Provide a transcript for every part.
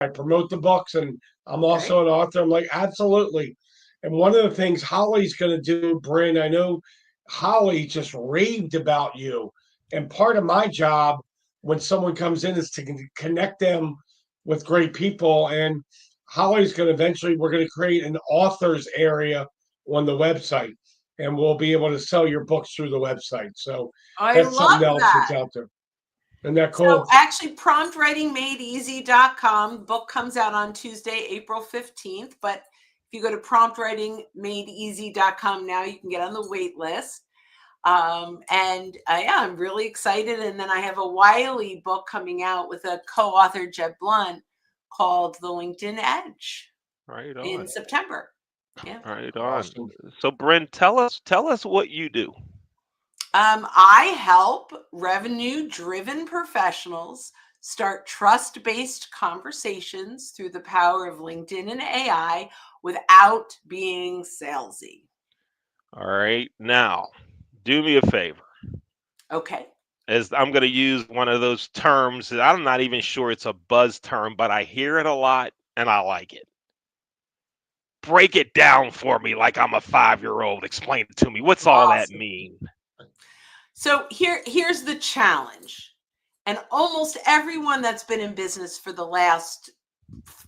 I promote the books and I'm Okay. also an author. I'm like, absolutely. And one of the things Holly's going to do, Bryn, I know Holly just raved about you. And part of my job when someone comes in is to connect them with great people. And Holly's going to eventually, we're going to create an authors area on the website and we'll be able to sell your books through the website. So I that's something love else that's that. out there. Isn't that So cool? actually, promptwritingmadeeasy.com book comes out on Tuesday, April 15th. But if you go to promptwritingmadeeasy.com now, you can get on the wait list. And yeah, I'm really excited. And then I have a Wiley book coming out with a co-author, Jeb Blunt, called The LinkedIn Edge Right in on. September. Yeah. Right on. Awesome. So, Bryn, tell us what you do. I help revenue driven professionals start trust based conversations through the power of LinkedIn and AI without being salesy. All right. Now, do me a favor. Okay. As I'm going to use one of those terms that I'm not even sure it's a buzz term, but I hear it a lot and I like it. Break it down for me like I'm a 5-year-old. Explain it to me. What's all that Awesome. mean? So here's the challenge. And almost everyone that's been in business for the last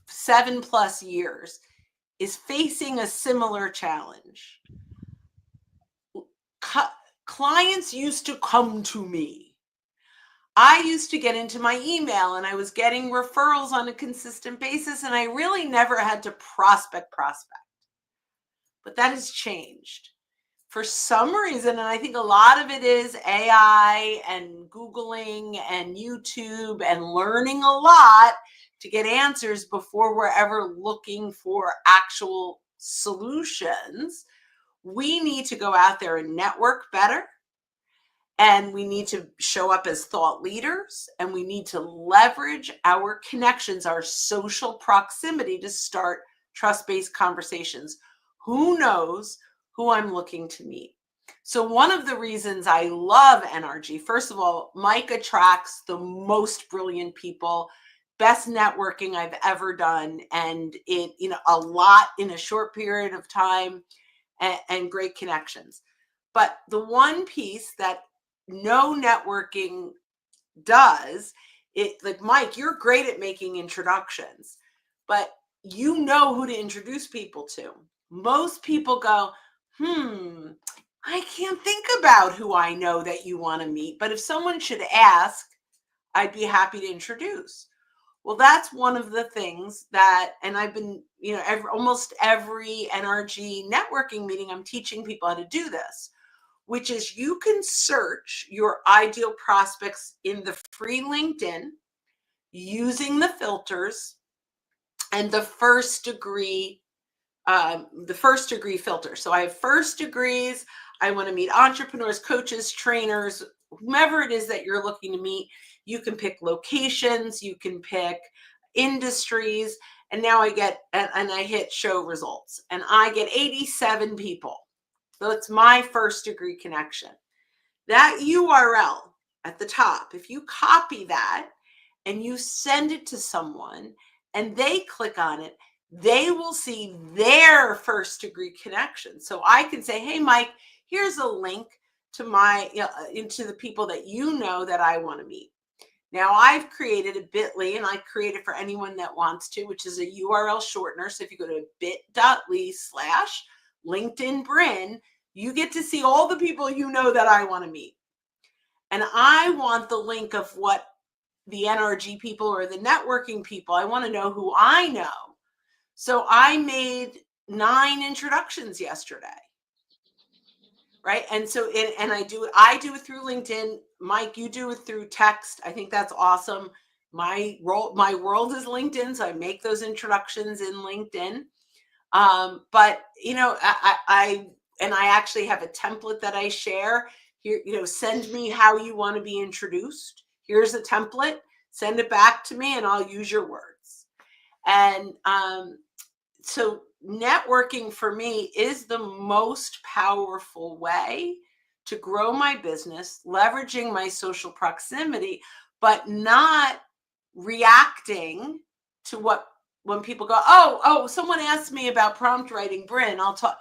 7+ years is facing a similar challenge. Clients used to come to me. I used to get into my email and I was getting referrals on a consistent basis, and I really never had to prospect. But that has changed. For some reason, and I think a lot of it is AI and Googling and YouTube and learning a lot to get answers before we're ever looking for actual solutions. We need to go out there and network better. And we need to show up as thought leaders, and we need to leverage our connections, our social proximity to start trust-based conversations. Who knows who I'm looking to meet? So one of the reasons I love NRG, first of all, Mike attracts the most brilliant people, best networking I've ever done, and it, a lot in a short period of time, and great connections. But the one piece that no networking does it, like, Mike, you're great at making introductions, but you know who to introduce people to. Most people go, I can't think about who I know that you want to meet, but if someone should ask, I'd be happy to introduce. Well, that's one of the things that, and I've been, almost every NRG networking meeting, I'm teaching people how to do this, which is you can search your ideal prospects in the free LinkedIn using the filters and the first degree filter. So I have first degrees. I want to meet entrepreneurs, coaches, trainers, whomever it is that you're looking to meet. You can pick locations, you can pick industries, and now I hit show results, and I get 87 people. So it's my first degree connection. That URL at the top, if you copy that and you send it to someone and they click on it, they will see their first degree connection. So I can say, hey, Mike, here's a link to into the people that you know that I want to meet. Now I've created a bit.ly, and I create it for anyone that wants to, which is a URL shortener. So if you go to bit.ly/LinkedIn Bryn, you get to see all the people you know that I want to meet. And I want the link of what the NRG people or the networking people, I want to know who I know. So I made 9 introductions yesterday. Right. And so, I do it through LinkedIn. Mike, you do it through text. I think that's awesome. My world is LinkedIn. So I make those introductions in LinkedIn. But, I actually have a template that I share here. Send me how you want to be introduced. Here's a template, send it back to me and I'll use your words. And so networking for me is the most powerful way to grow my business, leveraging my social proximity, but not reacting to what, when people go, oh, someone asked me about prompt writing, Bryn, I'll talk.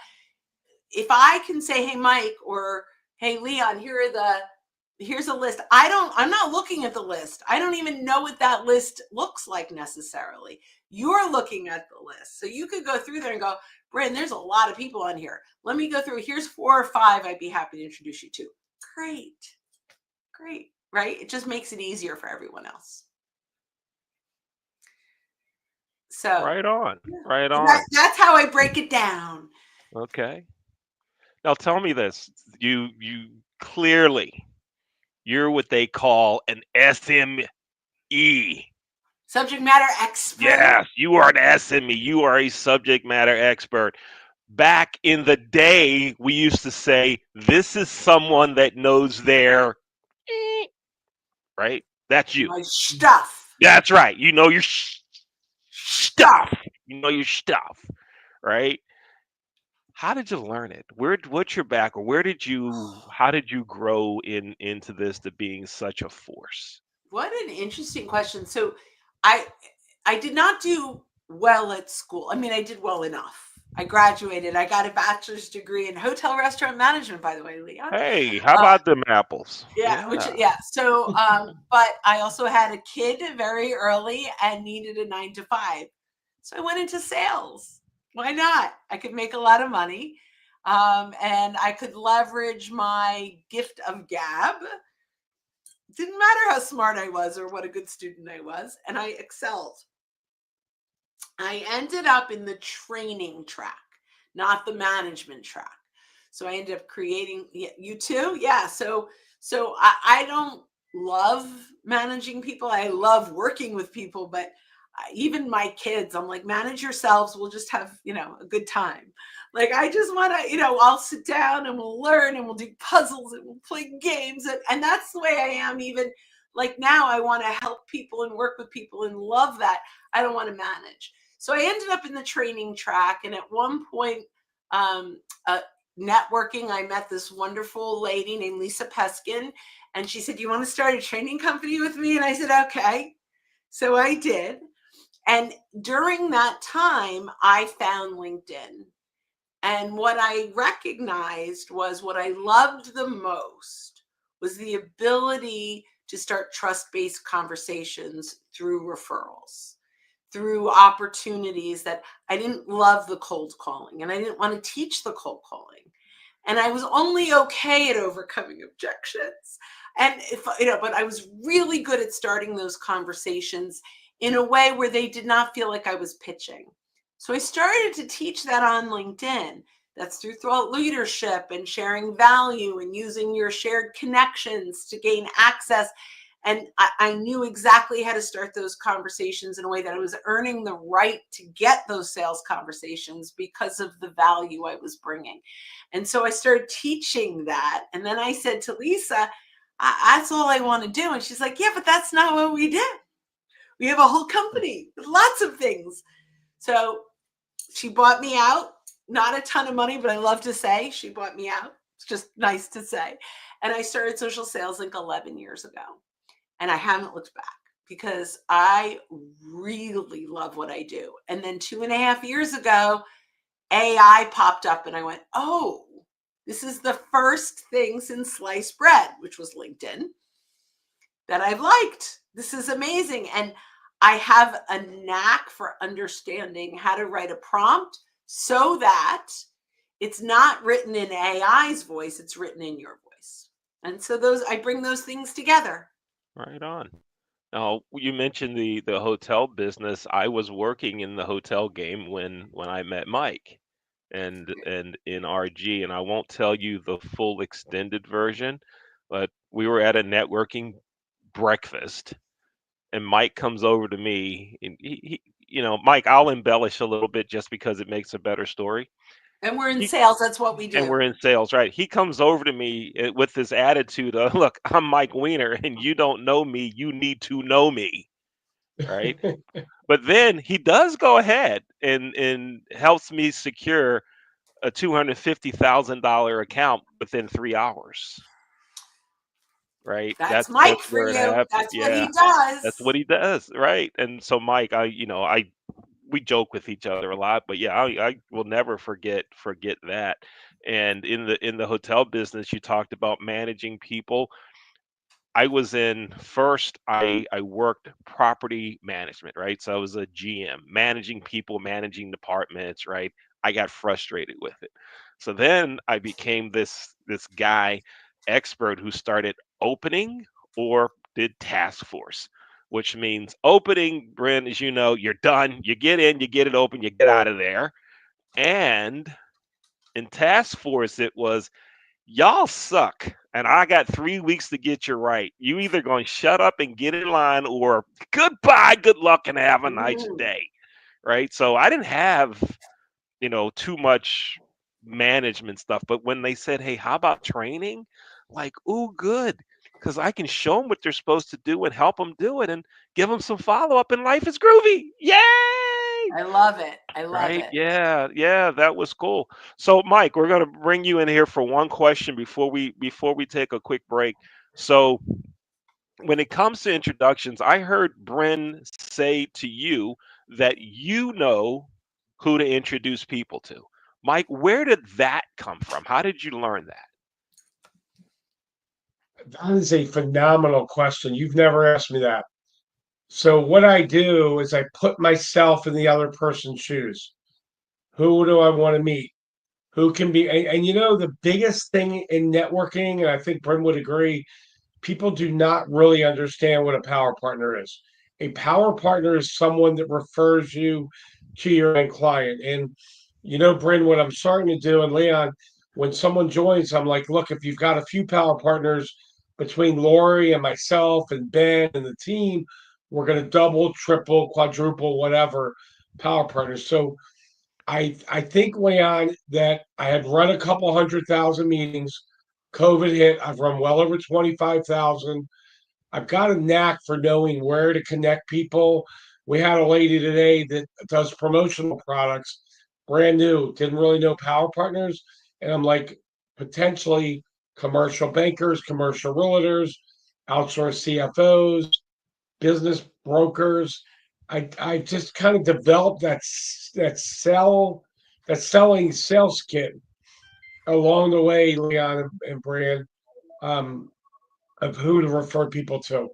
If I can say, hey, Mike, or hey, Leon, here's a list. I'm not looking at the list. I don't even know what that list looks like necessarily. You're looking at the list. So you could go through there and go, Bryn, there's a lot of people on here. Let me go through. Here's 4 or 5 I'd be happy to introduce you to. Great. Right? It just makes it easier for everyone else. So Right on. That's how I break it down. Okay. Now tell me this. You clearly, you're what they call an SME. Subject matter expert. Yes, you are an SME. You are a subject matter expert. Back in the day, we used to say, this is someone that knows their, right? That's you. My stuff. That's right. You know your stuff. You know your stuff, right? How did you learn it? What's your background? How did you grow into this to being such a force? What an interesting question. So I did not do well at school. I mean, I did well enough. I graduated. I got a bachelor's degree in hotel restaurant management, by the way, Leon. Hey, how about them apples? Yeah. So, but I also had a kid very early and needed a 9 to 5. So I went into sales. Why not? I could make a lot of money. And I could leverage my gift of gab. Didn't matter how smart I was or what a good student I was. And I excelled. I ended up in the training track, not the management track. So I ended up creating, you too? Yeah. So I don't love managing people. I love working with people, but even my kids, I'm like, manage yourselves. We'll just have, a good time. Like, I just want to, I'll sit down and we'll learn and we'll do puzzles and we'll play games. And that's the way I am. Even like now, I want to help people and work with people and love that. I don't want to manage. So I ended up in the training track. And at one point, networking, I met this wonderful lady named Lisa Peskin. And she said, you want to start a training company with me? And I said, okay. So I did. And during that time, I found LinkedIn. And what I recognized was what I loved the most was the ability to start trust-based conversations through referrals, through opportunities that I didn't love the cold calling and I didn't want to teach the cold calling. And I was only okay at overcoming objections. And but I was really good at starting those conversations in a way where they did not feel like I was pitching. So I started to teach that on LinkedIn. That's through thought leadership and sharing value and using your shared connections to gain access. And I knew exactly how to start those conversations in a way that I was earning the right to get those sales conversations because of the value I was bringing. And so I started teaching that. And then I said to Lisa, that's all I want to do. And she's like, yeah, but that's not what we did. We have a whole company with lots of things. So she bought me out, not a ton of money, but I love to say she bought me out. It's just nice to say. And I started Social Sales Inc. 11 years ago. And I haven't looked back because I really love what I do. And then 2.5 years ago, AI popped up and I went, oh, this is the first thing since sliced bread, which was LinkedIn, that I've liked. This is amazing. And I have a knack for understanding how to write a prompt so that it's not written in AI's voice, it's written in your voice. And so I bring those things together. Right on. Now, you mentioned the hotel business. I was working in the hotel game when I met Mike and in RG, and I won't tell you the full extended version, but we were at a networking breakfast and Mike comes over to me and he Mike, I'll embellish a little bit just because it makes a better story. And we're in sales. That's what we do. And we're in sales, right? He comes over to me with this attitude of, look, I'm Mike Weiner and you don't know me. You need to know me, right? But then he does go ahead and helps me secure a $250,000 account within 3 hours. right? That's Mike That's for where it you. happened. That's what he Yeah, that's does. what he does, right? And so, Mike, we joke with each other a lot, but yeah, I will never forget that. And in the hotel business, you talked about managing people. I was in first, I worked property management, right? So I was a GM, managing people, managing departments, right? I got frustrated with it. So then I became this guy expert who started opening or did task force, which means opening, Brent, as you know, you're done, you get in, you get it open, you get out of there. And in task force, it was y'all suck and I got 3 weeks to get you right. You either going to shut up and get in line or goodbye, good luck, and have a nice Mm. day. Right. So I didn't have, too much management stuff. But when they said, hey, how about training? Like, ooh, good. Because I can show them what they're supposed to do and help them do it and give them some follow up, and life is groovy. Yay! I love it. I love Right? it. Yeah, yeah, that was cool. So, Mike, we're gonna bring you in here for one question before we take a quick break. So, when it comes to introductions, I heard Bryn say to you that you know who to introduce people to. Mike, where did that come from? How did you learn that? That is a phenomenal question. You've never asked me that. So what I do is I put myself in the other person's shoes. Who do I want to meet? Who can be and the biggest thing in networking, and I think Bryn would agree, people do not really understand what a power partner is. A power partner is someone that refers you to your end client. And Bryn, what I'm starting to do, and Leon, when someone joins, I'm like, look, if you've got a few power partners between Lori and myself and Ben and the team, we're going to double, triple, quadruple, whatever power partners. So I think, Leon, that I had run a couple 100,000 meetings. COVID hit. I've run well over 25,000. I've got a knack for knowing where to connect people. We had a lady today that does promotional products, brand new, didn't really know power partners. And I'm like, potentially commercial bankers, commercial realtors, outsourced CFOs, business brokers. I just kind of developed that selling sales kit along the way, Leon and Brand, um, of who to refer people to.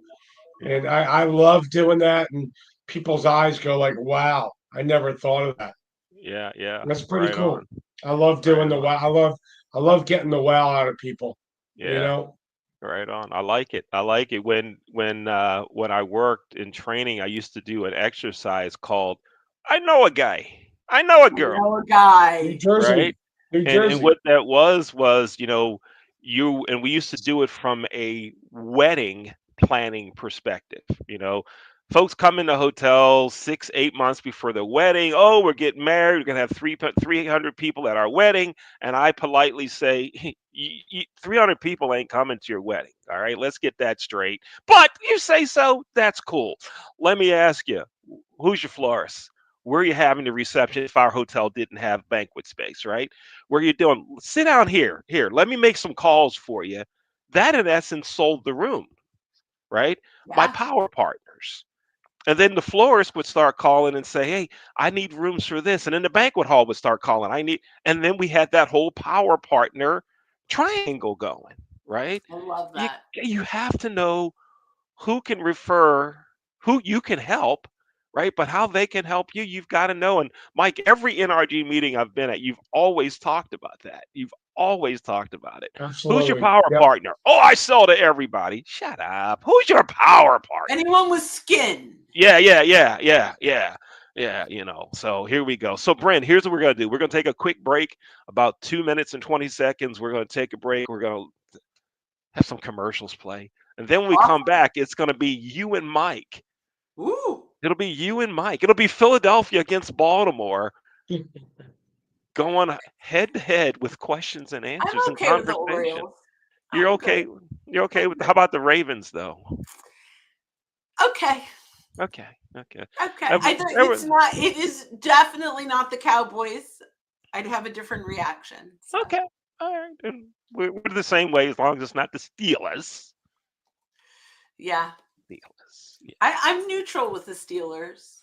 Yeah, And I love doing that, and people's eyes go like, "Wow, I never thought of that." yeah, yeah. That's pretty Right cool. on, I love doing right the on. wow. I love getting the wow out of people. You Yeah. know, Right on. I like it. I like it. When I worked in training, I used to do an exercise called I know a guy. I know a I girl, know a New guy. right? Jersey, New And Jersey. what that was, you and we used to do it from a wedding planning perspective. Folks come into hotels 6, 8 months before the wedding. Oh, we're getting married. We're gonna have 300 people at our wedding, and I politely say, 300 people ain't coming to your wedding. All right, let's get that straight. But you say so. That's cool. Let me ask you, who's your florist? Where are you having the reception if our hotel didn't have banquet space, right? Where you doing? Sit down here. Here, let me make some calls for you. That in essence sold the room, right? My Yes. power partners. And then the florist would start calling and say, hey, I need rooms for this. And then the banquet hall would start calling. And then we had that whole power partner triangle going, right? I love You that. you have to know who can refer, who you can help, right? But how they can help you, you've got to know. And Mike, every NRG meeting I've been at, you've always talked about that. You've always talked about it. Who's your Absolutely. power Yep. partner? Oh, I sell to everybody. Shut up. Who's your power partner? Anyone with skin. Yeah, yeah, yeah, yeah, yeah. Yeah, so here we go. So, Brent, here's what we're going to do. We're going to take a quick break, about 2 minutes and 20 seconds. We're going to take a break. We're going to have some commercials play. And then when we come Awesome. back, it's going to be you and Mike. Ooh. It'll be you and Mike. It'll be Philadelphia against Baltimore going head to head with questions and I'm answers and okay with the conversation. Orioles. You're I'm okay. good. You're okay I'm with good. how about the Ravens though? Okay. Okay. Okay. Okay. Ever, I think ever, it's not, it is definitely not the Cowboys. I'd have a different reaction. So okay. All right. And we're the same way as long as it's not the Steelers. Yeah. Steelers. Yeah. I'm neutral with the Steelers.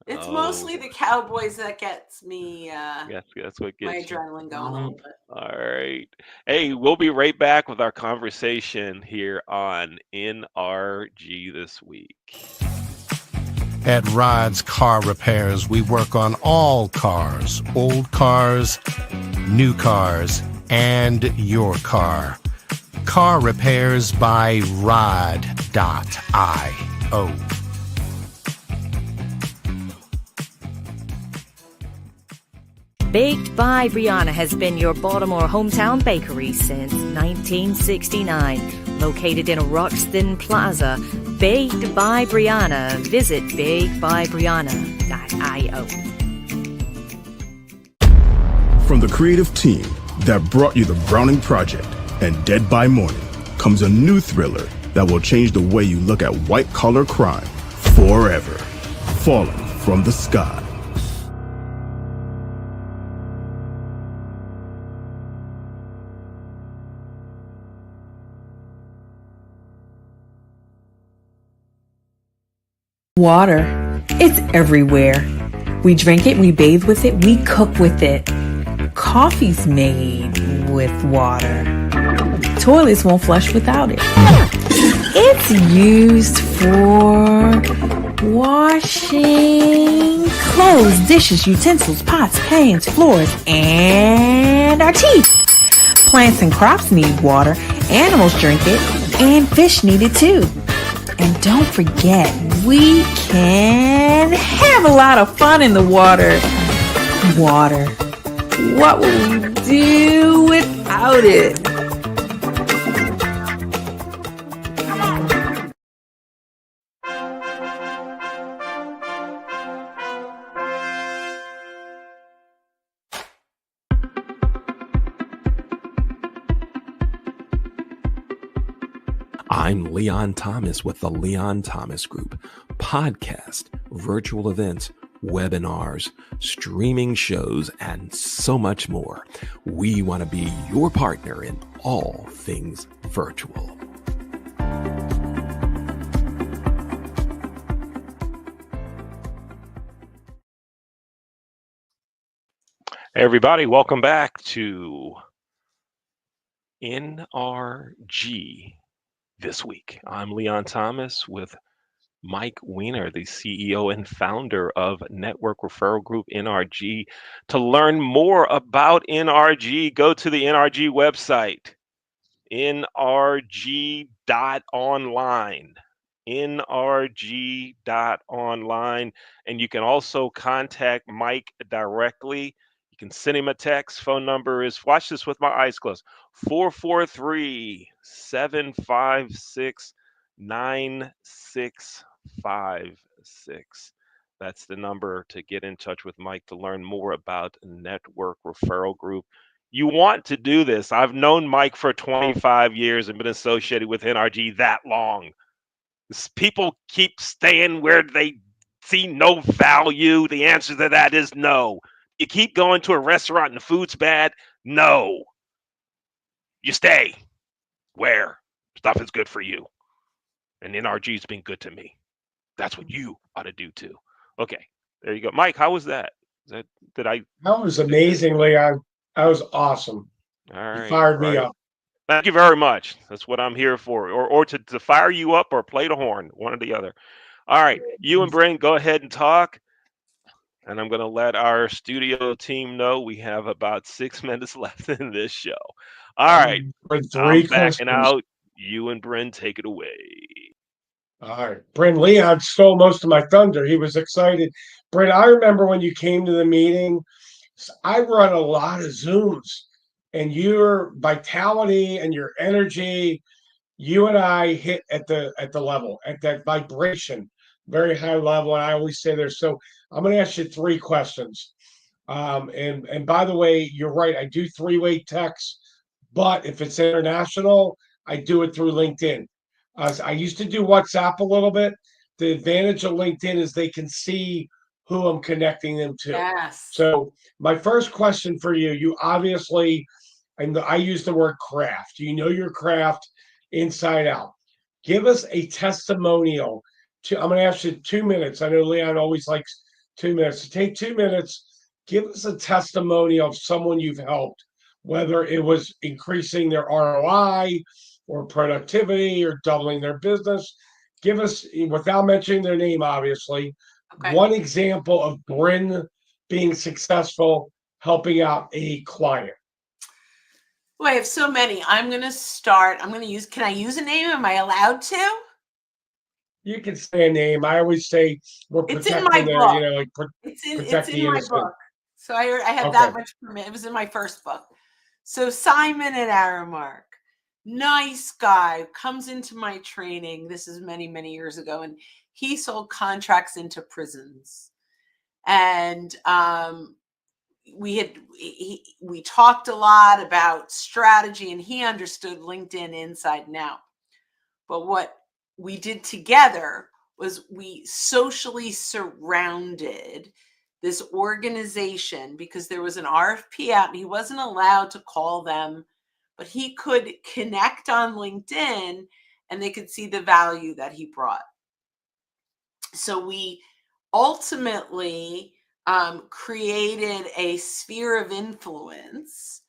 It's mostly the Cowboys that gets me that's what my gets you. adrenaline going a little bit. All right. Hey, we'll be right back with our conversation here on NRG This Week. At Rod's Car Repairs, we work on all cars, old cars, new cars, and your car. Car Repairs by Rod.io. Baked by Brianna has been your Baltimore hometown bakery since 1969. Located in Roxton Plaza, Baked by Brianna. Visit bakedbybrianna.io. From the creative team that brought you the Browning Project and Dead by Morning comes a new thriller that will change the way you look at white-collar crime forever. Falling from the Sky. Water. It's everywhere. We drink it, we bathe with it, we cook with it. Coffee's made with water. Toilets won't flush without it. It's used for washing clothes, dishes, utensils, pots, pans, floors, and our teeth. Plants and crops need water, animals drink it, and fish need it too. And don't forget, we can have a lot of fun in the water. Water. What would we do without it? I'm Leon Thomas with the Leon Thomas Group. Podcast, virtual events, webinars, streaming shows, and so much more. We want to be your partner in all things virtual. Hey everybody, welcome back to NRG This Week. I'm Leon Thomas with Mike Weiner, the CEO and founder of Network Referral Group NRG. To learn more about NRG, go to the NRG website, nrg.online. nrg.online. And you can also contact Mike directly. You can send him a text. Phone number is, watch this with my eyes closed, 443-756-9656. That's the number to get in touch with Mike to learn more about Network Referral Group. You want to do this. I've known Mike for 25 years and been associated with NRG that long. People keep staying where they see no value. The answer to that is no. You keep going to a restaurant and the food's bad? No. You stay where stuff is good for you. And NRG's been good to me. That's what you ought to do too. Okay, there you go. Mike, how was that? That was amazing, Leon. That was awesome. All right. You fired me up. Thank you very much. That's what I'm here for. Or to fire you up or play the horn, one or the other. All right, you and Brent, go ahead and talk. And I'm going to let our studio team know we have about 6 minutes left in this show. All right, I'm backing out. You and Brent, take it away. All right. Brent, Leon stole most of my thunder. He was excited. Brent, I remember when you came to the meeting, I run a lot of Zooms, and your vitality and your energy, you and I hit at the level, at that vibration, very high level. And I always say there. So I'm going to ask you 3 questions. And by the way, you're right. I do 3-way text, but if it's international, I do it through LinkedIn. I used to do WhatsApp a little bit. The advantage of LinkedIn is they can see who I'm connecting them to. Yes. So my first question for you, you obviously, and I use the word craft. You know your craft inside out. Give us a testimonial. I'm going to ask you 2 minutes. I know Leon always likes 2 minutes. So take 2 minutes. Give us a testimonial of someone you've helped, whether it was increasing their ROI or productivity or doubling their business. Give us, without mentioning their name, obviously, Okay. one example of Bryn being successful helping out a client. Oh, I have so many. I'm going to start. Can I use a name? Am I allowed to? You can say a name. I always say we're It's in protecting my their, book. like It's protect in the my innocent. book. So I have Okay. that much permit. It was in my first book. So Simon at Aramark, nice guy, comes into my training. This is many, many years ago. And he sold contracts into prisons. And we talked a lot about strategy, and he understood LinkedIn inside and out. But what we did together was we socially surrounded this organization, because there was an RFP out and he wasn't allowed to call them, but he could connect on LinkedIn and they could see the value that he brought. So we ultimately created a sphere of influence.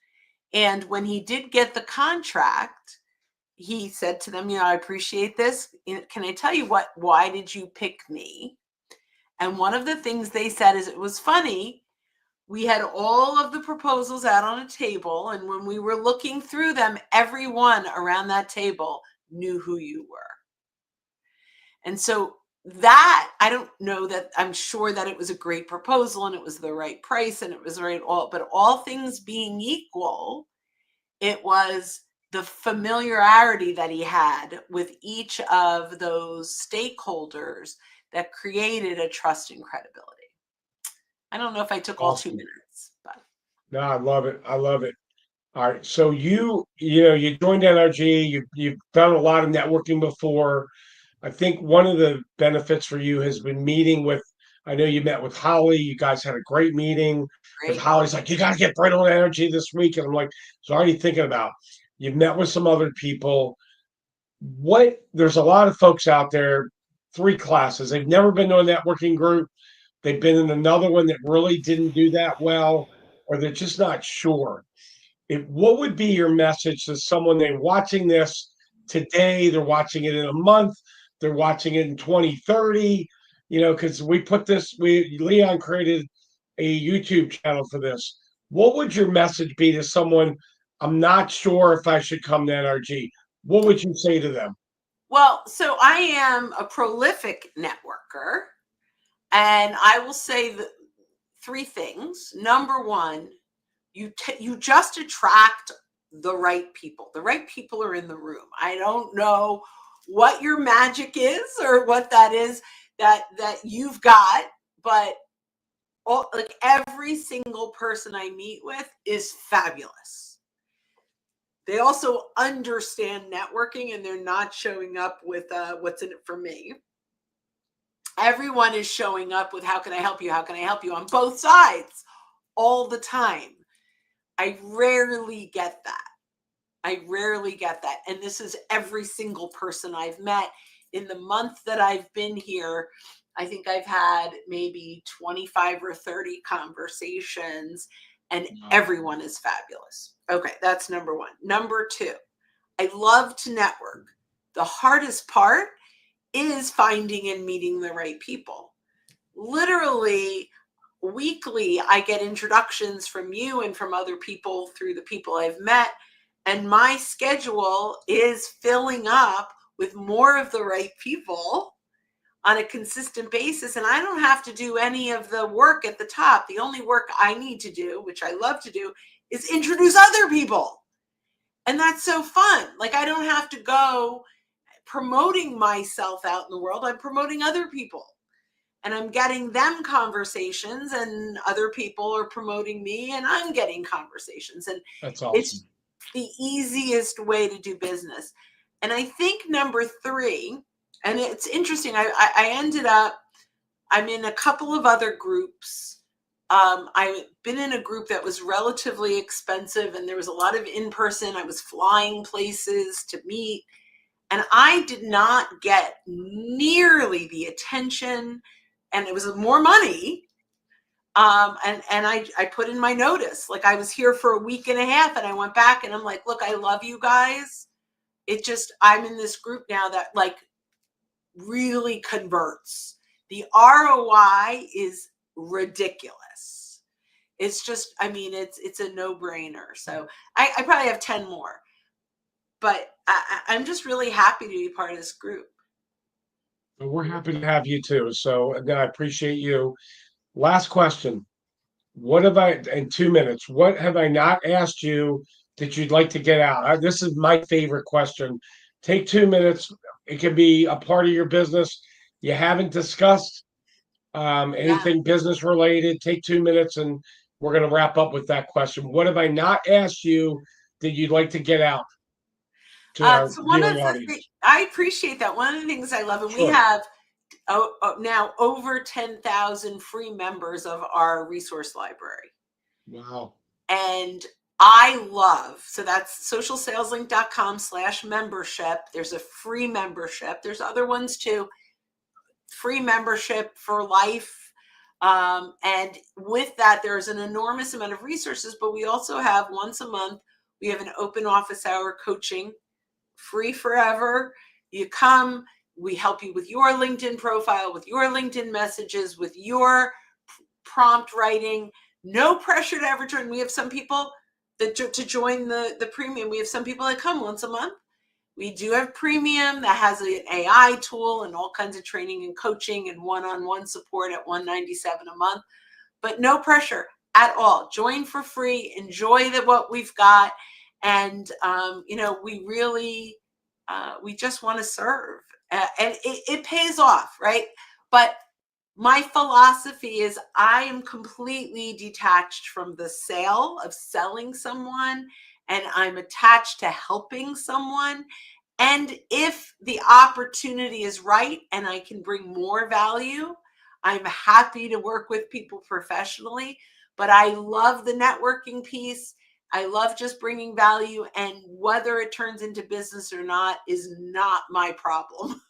And when he did get the contract, he said to them, I appreciate this. Can I tell you why did you pick me? And one of the things they said is, it was funny. We had all of the proposals out on a table. And when we were looking through them, everyone around that table knew who you were. And so that, I don't know that, I'm sure that it was a great proposal and it was the right price and it was right but all things being equal, it was the familiarity that he had with each of those stakeholders that created a trust and credibility. I don't know if I took all 2 minutes, but. No, I love it. I love it. All right. So you joined NRG, you've done a lot of networking before. I think one of the benefits for you has been meeting with, I know you met with Holly. You guys had a great meeting. Because Holly's like, you got to get Bryn on Energy this week. And I'm like, so already thinking about, you've met with some other people. There's a lot of folks out there, 3 classes. They've never been to a networking group. They've been in another one that really didn't do that well, or they're just not sure. What would be your message to someone they're watching this today? They're watching it in a month. They're watching it in 2030. Because Leon created a YouTube channel for this. What would your message be to someone? I'm not sure if I should come to NRG. What would you say to them? Well, so I am a prolific networker, and I will say 3 things. Number 1, you just attract the right people. The right people are in the room. I don't know what your magic is or what that is that you've got, but every single person I meet with is fabulous. They also understand networking, and they're not showing up with what's in it for me. Everyone is showing up with, how can I help you? How can I help you? On both sides all the time. I rarely get that. And this is every single person I've met. In the month that I've been here, I think I've had maybe 25 or 30 conversations, and everyone is fabulous. Okay, that's number 1. Number 2, I love to network. The hardest part is finding and meeting the right people. Literally, weekly, I get introductions from you and from other people through the people I've met, and my schedule is filling up with more of the right people on a consistent basis, and I don't have to do any of the work at the top. The only work I need to do, which I love to do, is introduce other people. And that's so fun. I don't have to go promoting myself out in the world. I'm promoting other people. And I'm getting them conversations, and other people are promoting me, and I'm getting conversations. And that's awesome. It's the easiest way to do business. And I think number 3, and it's interesting, I ended up, I'm in a couple of other groups. I've been in a group that was relatively expensive, and there was a lot of in-person. I was flying places to meet. And I did not get nearly the attention, and it was more money. And I put in my notice, like I was here for a week and a half, and I went back and I'm like, look, I love you guys. It just, I'm in this group now that like really converts. The ROI is ridiculous. It's just, I mean, it's a no-brainer. So I probably have 10 more, but I'm just really happy to be part of this group. We're happy to have you too. So again, I appreciate you. Last question. What have I, in 2 minutes, what have I not asked you that you'd like to get out? This is my favorite question. Take 2 minutes. It can be a part of your business you haven't discussed, anything business related. Take 2 minutes and we're going to wrap up with that question. What have I not asked you that you'd like to get out to our So one of viewing the audience? I appreciate that. One of the things I love, and we Sure. have now over 10,000 free members of our resource library. Wow. And I love, so that's socialsaleslink.com/membership. There's a free membership. There's other ones too. Free membership for life. And with that, there's an enormous amount of resources, but we also have once a month, we have an open office hour coaching, free forever. You come, we help you with your LinkedIn profile, with your LinkedIn messages, with your prompt writing. No pressure to ever join. We have some people that to join the premium. We have some people that come once a month. We do have premium that has an AI tool and all kinds of training and coaching and one-on-one support at $197 a month, but no pressure at all. Join for free, enjoy what we've got. And, we really, we just want to serve, and it pays off, right? But my philosophy is I am completely detached from the sale of selling someone, and I'm attached to helping someone. And if the opportunity is right and I can bring more value, I'm happy to work with people professionally. But I love the networking piece. I love just bringing value, and whether it turns into business or not is not my problem.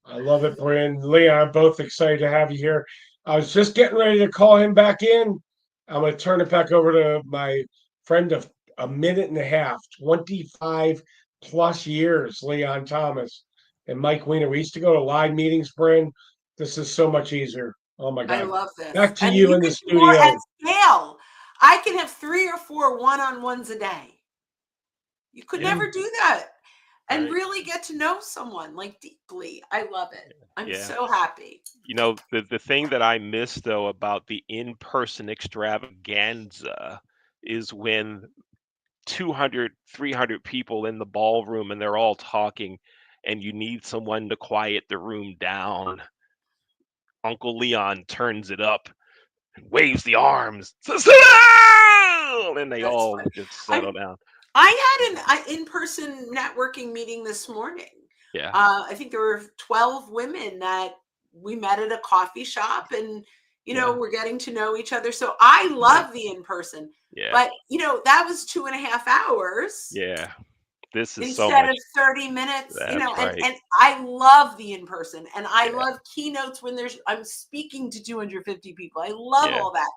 I love it, Bryn. Leon, I'm both excited to have you here. I was just getting ready to call him back in. I'm going to turn it back over to my friend of a minute and a half, 25 plus years, Leon Thomas and Mike Weiner. We used to go to live meetings, Bryn. This is so much easier. Oh my I God. love this. Back to And you in the can do more studio. at scale. I can have 3 or 4 one-on-ones a day. You could Yeah. never do that. And Right. really get to know someone like deeply. I love it. I'm Yeah. so happy. The thing that I miss though about the in-person extravaganza is when 200, 300 people in the ballroom and they're all talking and you need someone to quiet the room down. Uncle Leon turns it up and waves the arms. And they That's all funny. just settle down. I had an in-person networking meeting this morning. Yeah. I think there were 12 women that we met at a coffee shop, and Yeah. we're getting to know each other. So I love the in-person, Yeah. but that was 2.5 hours. Yeah. This is so Instead much. of 30 minutes, That's right. and I love the in-person, and I Yeah. love keynotes when I'm speaking to 250 people. I love Yeah. all that,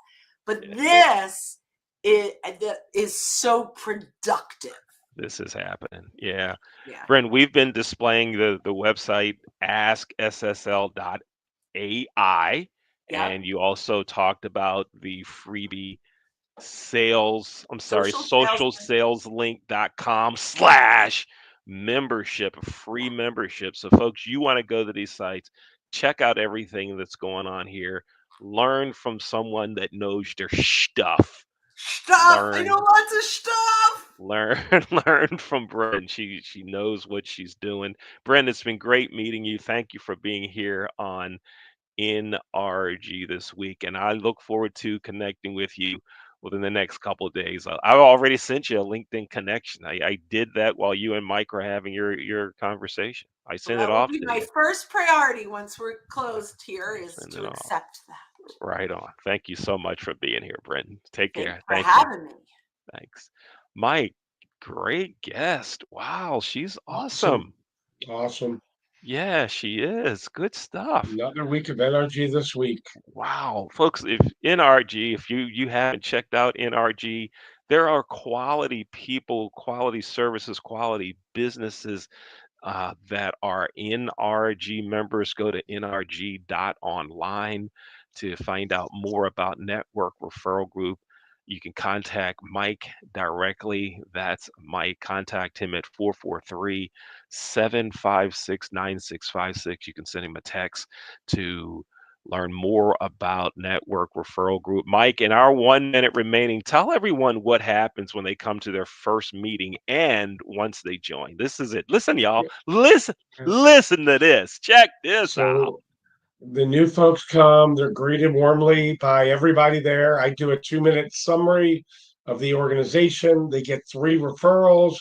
but Yeah. this is so productive. This is happening. Yeah. Yeah. Brent, we've been displaying the website askssl.ai. Yep. And you also talked about the freebie socialsaleslink.com/membership, free membership. So folks, you want to go to these sites, check out everything that's going on here, learn from someone that knows their stuff. I know lots of stuff. Learn from Bryn. She knows what she's doing. Bryn, it's been great meeting you. Thank you for being here on NRG this week, and I look forward to connecting with you within the next couple of days. I've already sent you a LinkedIn connection. I did that while you and Mike were having your conversation. I sent it off to My you. first priority once we're closed here is to accept that. Right on. Thank you so much for being here, Brent. Take care. Thank you for having me. Thanks. Mike, Great guest. Wow, she's awesome. Awesome. Yeah, she is. Good stuff. Another week of NRG this week. Wow, folks, if NRG, if you haven't checked out NRG, there are quality people, quality services, quality businesses that are NRG members. Go to nrg.online to find out more about Network Referral Group. You can contact Mike directly. That's Mike. Contact him at 443-756-9656. You can send him a text to learn more about Network Referral Group. Mike, in our 1 minute remaining, tell everyone what happens when they come to their first meeting and once they join. This is it. Listen, y'all. Listen to this. Check this out. So the new folks come, they're greeted warmly by everybody there. I do a 2-minute summary of the organization. They get 3 referrals.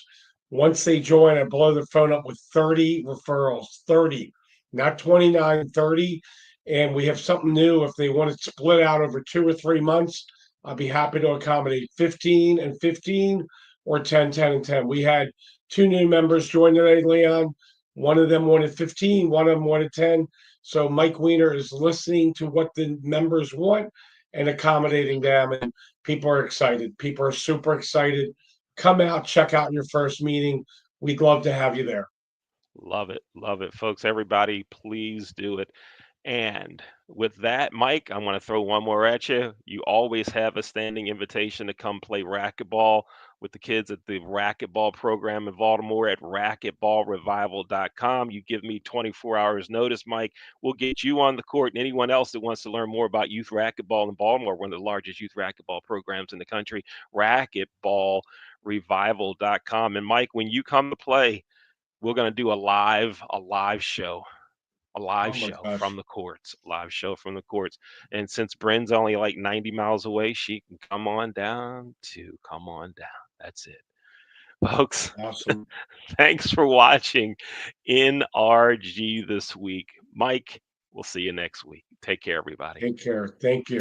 Once they join, I blow their phone up with 30 referrals, 30, not 29, 30. And we have something new. If they want it split out over 2 or 3 months, I'll be happy to accommodate 15 and 15 or 10, 10 and 10. We had 2 new members join today, Leon. One of them wanted 15, one of them wanted 10. So Mike Weiner is listening to what the members want and accommodating them. And people are excited. People are super excited. Come out, check out your first meeting. We'd love to have you there. Love it. Love it, folks. Everybody, please do it. And with that, Mike, I want to throw one more at you. You always have a standing invitation to come play racquetball with the kids at the racquetball program in Baltimore at racquetballrevival.com. You give me 24 hours notice, Mike. We'll get you on the court, and anyone else that wants to learn more about youth racquetball in Baltimore, one of the largest youth racquetball programs in the country, racquetballrevival.com. And Mike, when you come to play, we're going to do a live show. A live show from the courts, And since Bryn's only like 90 miles away, she can come on down. That's it. Folks, awesome. Thanks for watching NRG this week. Mike, we'll see you next week. Take care, everybody. Take care. Thank you.